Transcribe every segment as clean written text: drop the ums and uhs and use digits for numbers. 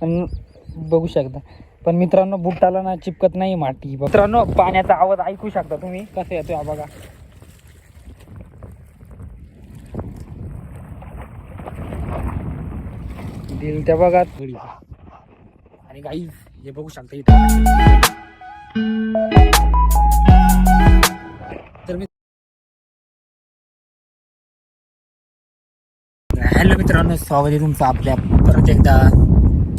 पण बघू शकता. पण मित्रांनो बुटाला ना चिपकत नाही माती. मित्रांनो पाण्याचा आवाज ऐकू शकता तुम्ही कसं येतोय हा बघा. दिल त्या बघा थोडी. आणि गाईज हे बघू शकता इथं. तर हॅलो मित्रांनो, स्वागत आहे तुमचं आपल्या परत एकदा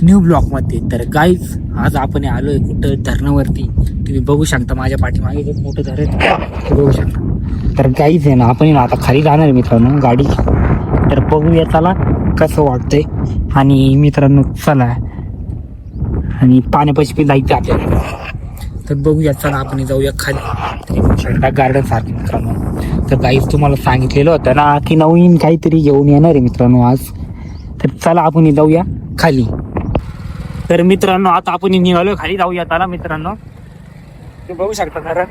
न्यू ब्लॉगमध्ये. तर गाईज आज आपण आलोय कुठं धरणावरती. तुम्ही बघू शकता माझ्या पाठीमागे एक मोठं धरण ते बघू शकता. तर गाईज आहे ना आपण आता खाली जाणार आहे मित्रांनो गाडी. तर बघूया चला कसं वाटतंय. आणि मित्रांनो चला आणि पाण्यापाशी पण जायचं आपल्याला. तर बघूया चला आपण जाऊया खाली गार्डन सारखे मित्रांनो. तर गाईज तुम्हाला सांगितलेलं होतं ना की नवीन काहीतरी घेऊन येणार आहे मित्रांनो आज. तर चला आपण जाऊया खाली. तर मित्रांनो आता आपण निघालो खाली, जाऊया चला मित्रांनो. तुम्ही बघू शकता धरण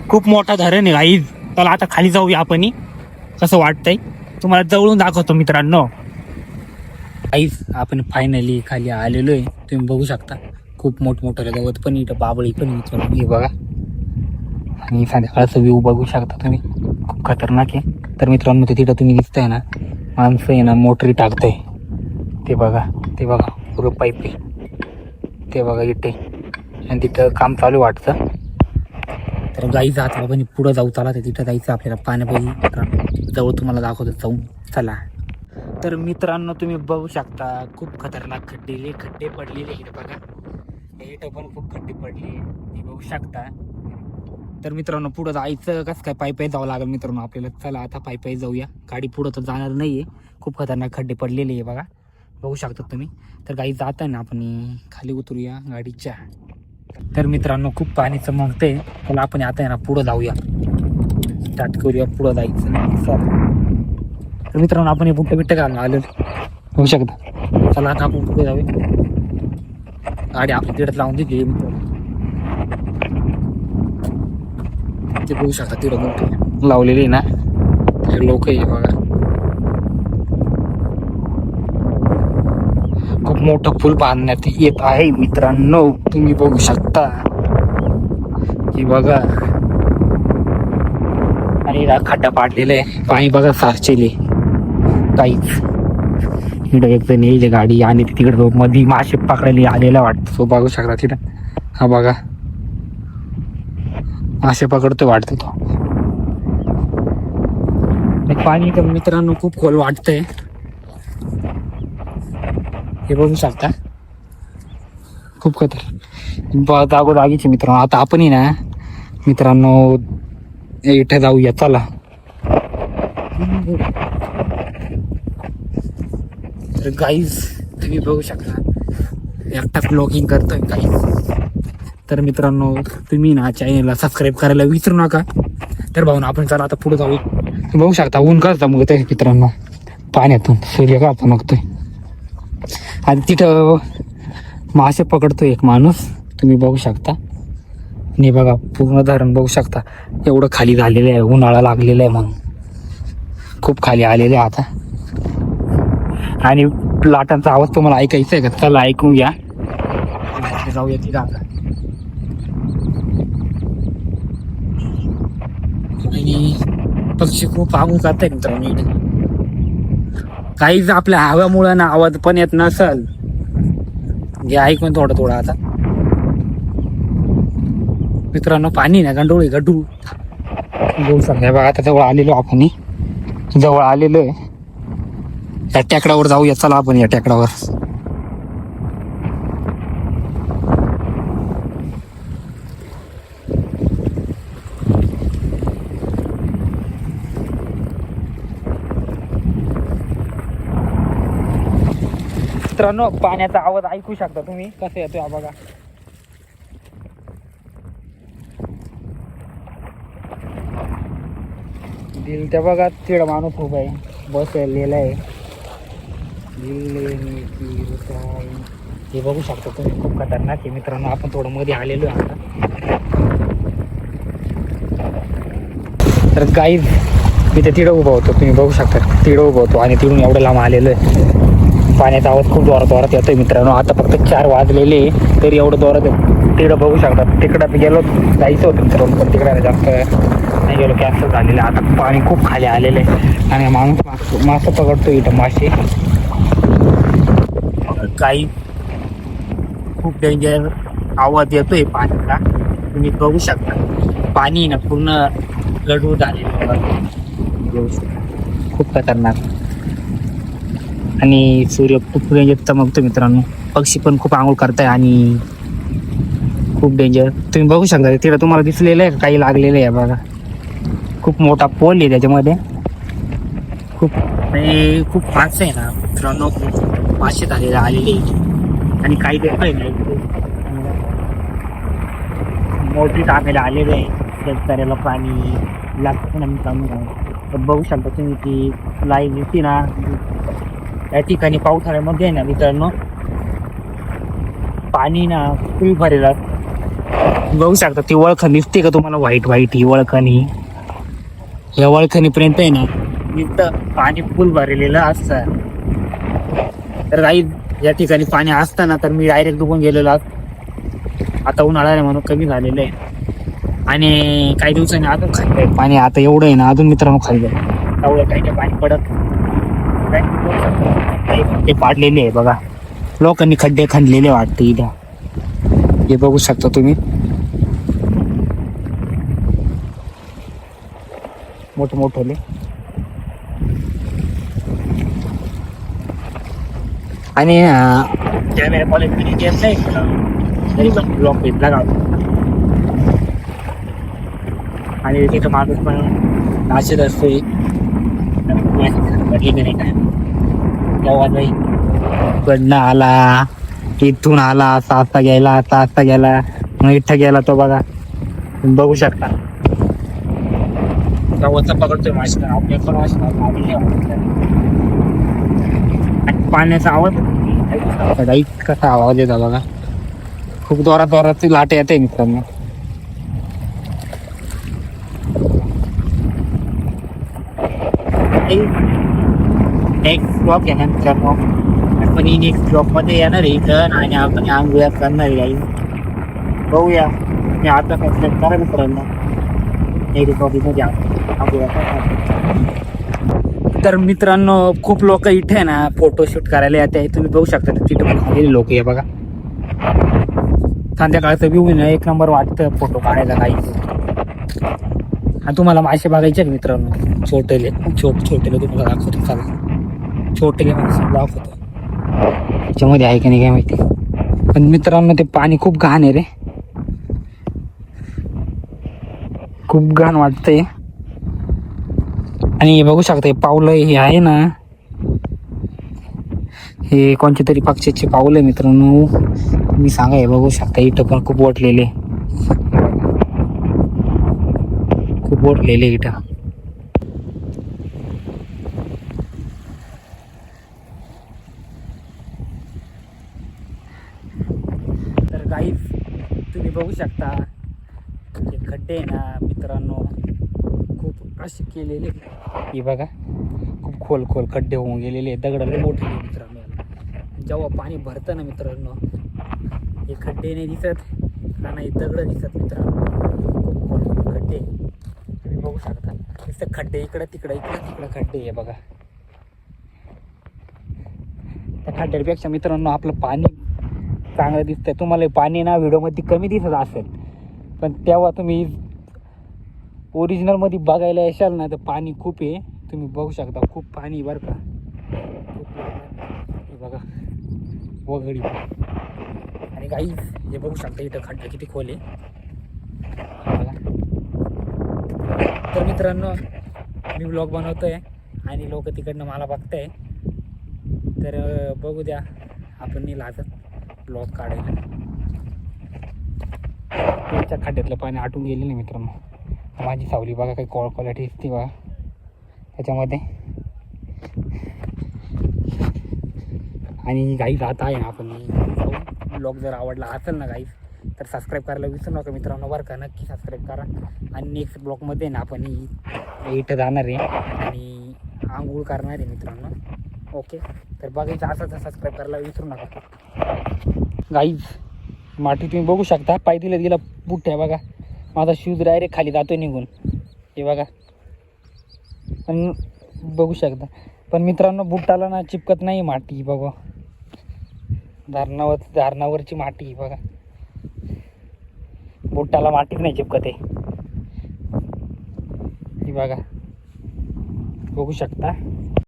खूप मोठा धरण आहे गाईज. चला आता खाली जाऊया आपण. कसं वाटतंय तुम्हाला जवळून दाखवतो मित्रांनो. गाईज आपण फायनली खाली आलेलो आहे. तुम्ही बघू शकता खूप मोठमोठं गवत पण इथं, बाबळी पण मित्रांनो हे बघा. आणि संध्याकाळचा व्ह्यू बघू शकता तुम्ही, खूप खतरनाक आहे. तर मित्रांनो ते तिथं तुम्ही दिसतंय ना माणसं आहे ना मोटरी टाकतंय ते बघा. ते बघा पुरं पाईप आहे ते बघा इथे. आणि तिथं काम चालू वाटतं. तर गाई जात आपण पुढं जाऊ चला. तर तिथं जायचं आपल्याला पाण्यापाशी. जवळ तुम्हाला दाखवतो जाऊन चला. तर मित्रांनो तुम्ही बघू शकता खूप खतरनाक खड्डे पडलेले इथं बघा. इथं पण खूप खड्डे पडले हे बघू शकता. तर मित्रांनो पुढं जायचं कसं काय, पायी जावं लागेल मित्रांनो आपल्याला. चला आता पायी जाऊया. गाडी पुढं तर जाणार नाहीये, खूप खतरनाक खड्डे पडलेले आहे बघा, बघू शकता तुम्ही. तर गाडी जात आहे ना आपण खाली उतरूया गाडीच्या. तर मित्रांनो खूप पाणी चमकतंय. चला आपण आता आहे ना पुढं जाऊया, स्टार्ट करूया पुढं जायचं. तर मित्रांनो आपण हे बुट्ट घालून आलो बघू शकता. चला आता आपण पुढे जाऊया. गाडी आपली तिकडे लावून दिली ते बघू शकता. तिकडे मोठे लावलेले ना लोक आहे बघा. खूप मोठं पूल बांधण्यात येत आहे मित्रांनो. तुम्ही बघू शकता की बघा. आणि खड्डा पाडलेला आहे, पाणी बघा सारचेले काहीच. इकडं एक जण येईल गाडी आणि तिकडे मध्ये मासे पकडायला आलेला वाटतं. तो बघू शकता तिथं हा बघा मासे पकडतो वाटतं तो. पाणी तर मित्रांनो खूप खोल वाटतंय हे बघू शकता. खूप खतर जागोजागीचे मित्रांनो. आता आपण ना मित्रांनो इथे जाऊया चला. तर गाईज तुम्ही बघू शकता एकटा ब्लॉगिंग करतोय गाईज. तर मित्रांनो तुम्ही ना चॅनलला सबस्क्राईब करायला विसरू नका. तर भाऊ ना आपण चला आता पुढे जाऊ. तुम्ही बघू शकता ऊन कसं चमकतंय मित्रांनो पाण्यातून, सूर्य का चमकतोय. आणि तिथं मासे पकडतोय एक माणूस, तुम्ही बघू शकता. आणि बघा पूर्ण धरण बघू शकता एवढं खाली झालेलं आहे, उन्हाळा लागलेला आहे म्हणून खूप खाली आलेले आहे आता. आणि लाटांचा आवाज तुम्हाला ऐकायचा आहे का? चला ऐकून घ्या. जाऊया तिथं आता. आणि पक्षी खूप आगून जात आहे मित्रांनो. काहीच आपल्या हव्यामुळं ना आवाज पण येत नसल हे ऐकून थोडं आता. मित्रांनो पाणी ना गंडोळी गड्डू बोल सांगा बघा. आता जवळ आलेलो आपण, जवळ आलेलो आहे. या टेकडावर जाऊया चला आपण. या टेकडावर मित्रांनो पाण्याचा आवाज ऐकू शकता तुम्ही कसं येतोय बघा. दिल त्या बघा तिकडं माणूस उभा आहे, बसलेला आहे. हे बघू शकता तुम्ही खूप खतरनाक आहे मित्रांनो. आपण थोडं मध्ये आलेलो आहे आता. तर गाईज मी ते तिकडं उभा होतो, तुम्ही बघू शकता तिकडं उभा होतो आणि तिकडून एवढं लांब आलेलो आहे. पाण्याचा आवाज खूप जोरात येतोय मित्रांनो. आता फक्त 4 वाजलेले तरी एवढं जोरात तिकडं बघू शकता. तिकडं गेलो जायचं होतं मित्रांनो, पण तिकडे जास्त नाही गेलो, कॅन्सल झालेलं. आता पाणी खूप खाली आलेलं आहे आणि माणूस मासे पकडतो इथं, मासे. काही खूप डेंजर आवाज येतोय पाण्याचा, तुम्ही बघू शकता. पाणी ना पूर्ण गढूळ झालेलं, खूप खतरनाक. आणि सूर्य खूप डेंजर चमकतो मित्रांनो. पक्षी पण खूप आंघोळ करताय आणि खूप डेंजर. तुम्ही बघू शकता तिला, तुम्हाला दिसलेलं आहे काही लागलेलं आहे बघा. खूप मोठा पोल आहे त्याच्यामध्ये. खूप म्हणजे खूप फास्ट आहे ना मित्रांनो. मासे झालेले आलेले आणि काही देतोय नाही, मोठी टाकायला आलेले आहे. शेतकऱ्याला पाणी लागतं ना मित्रांनो. तर बघू शकता तुम्ही ती लाईव्ह दिसते ना, या ठिकाणी पावसाळ्यामध्ये आहे ना मित्रांनो पाणी ना फुल भरेल. बघू शकता ती वळखण दिसते का तुम्हाला, व्हाईट व्हाईट ही वळखणी. या वळखणीपर्यंत आहे ना इथं पाणी फुल भरलेलं असतं. तर काही या ठिकाणी पाणी असताना तर मी डायरेक्ट डुबून गेलेलो. आता उन्हाळा आहे म्हणून कमी झालेलं आहे आणि काही दिवसांनी अजून खाली पाणी. आता एवढं आहे ना अजून मित्रांनो खाली जाईल, एवढं काही पाणी पडत ते पाडलेले आहे बघा. लोकांनी खड्डे खणलेले वाटते इथं, हे बघू शकता तुम्ही. मोठमोठे आणि कॅमेरा क्वालिटी येत नाही तरी पण ब्लॉक भेटला गाव. आणि तिथं माणूस पण नाचत असते कडनं आला, इथून आला, असा गेला, असा गेला, मग इथं गेला तो बघा. तुम्ही बघू शकता गावाचा पकडतोय मासे. आपल्या पण आणि पाण्याचा आवाज कसा आवाज येतो बघा. खूप जोरात लाट येते मित्रांनो. नेक्स्ट ब्लॉक आहे ना मित्रांनो, आपण नेक्स्ट ब्लॉक मध्ये येणार आहे इथं आणि आपण आंघोळ्या करणार आहे. बघूया मी आता सबस्क्राईब करा मित्रांनो. मध्ये आंघोळ्या करणार. तर मित्रांनो खूप लोक इथे आहे ना फोटोशूट करायला येते. तुम्ही बघू शकता तिथे पण आलेले लोक आहे बघा. संध्याकाळचं व्ह्यू ना एक नंबर वाटतं फोटो काढायला. काही आणि तुम्हाला मासे बघायचे मित्रांनो, छोटेले तुम्हाला दाखवतो. चला छोटेले मासे दाखवतो, त्याच्यामध्ये आहे की नाही काय माहिती. पण मित्रांनो ते पाणी खूप घाण आहे रे, खूप घाण वाटतंय. आणि बघू शकता पावलं हे आहे ना, हे कोणत्या तरी पक्षाचे पावलं मित्रांनो. मी सांगा हे बघू शकता इथं पण खूप ओढलेले, खूप ओढलेले इथं. तर गाईज तुम्ही बघू शकता हे खड्डे आहे ना मित्रांनो खूप असे केलेले. हे बघा खूप खोल खड्डे होऊन गेलेले, दगडाला मोठे मित्रांनो. जेव्हा पाणी भरतं ना मित्रांनो हे खड्डे नाही दिसत का नाही, दगड दिसत मित्रांनो. खूप खोल खड्डे तुम्ही बघू शकता. नुसतं खड्डे इकडं तिकडं खड्डे आहे बघा. त्या खड्ड्यापेक्षा मित्रांनो आपलं पाणी चांगलं दिसतंय. तुम्हाला पाणी ना व्हिडिओमध्ये कमी दिसत असेल, पण तेव्हा तुम्ही ओरिजिनलमध्ये बघायला येशाल ना तर पाणी खूप आहे. तुम्ही बघू शकता खूप पाणी बरं का. हे बघा वगळी. आणि काही हे बघू शकता इथं खड्डा किती खोल आहे बघा. तर मित्रांनो मी ब्लॉग बनवतोय आणि लोक तिकडनं मला बघताय, तर बघू द्या. आपण नाही लागत ब्लॉग काढायला. त्याच्या खड्ड्यातलं पाणी आटून गेलेलं नाही मित्रांनो. माझी सावली बघा काही क्वालिटी दिसते बघा त्याच्यामध्ये. आणि गाईज आता आहे ना आपण ब्लॉग जर आवडला असेल ना गाईज तर सबस्क्राईब करायला विसरू नका मित्रांनो बरं का. नक्की सबस्क्राईब करा. आणि नेक्स्ट ब्लॉगमध्ये ना आपण इथं जाणार आहे आणि आंघोळ करणार आहे मित्रांनो. ओके, तर बघायचं असं सबस्क्राईब करायला विसरू नका गाईज. माती तुम्ही बघू शकता, पाय दिलं गेला बुट्ट्या बघा, माझा शूज डायरेक्ट खाली जातोय निघून, हे बघा. पण बघू शकता, पण मित्रांनो बुट्टाला ना चिपकत नाही माती बघा, धारणावरची माती बघा, बुट्टाला मातीच नाही चिपकत आहे, ही बघा बघू शकता.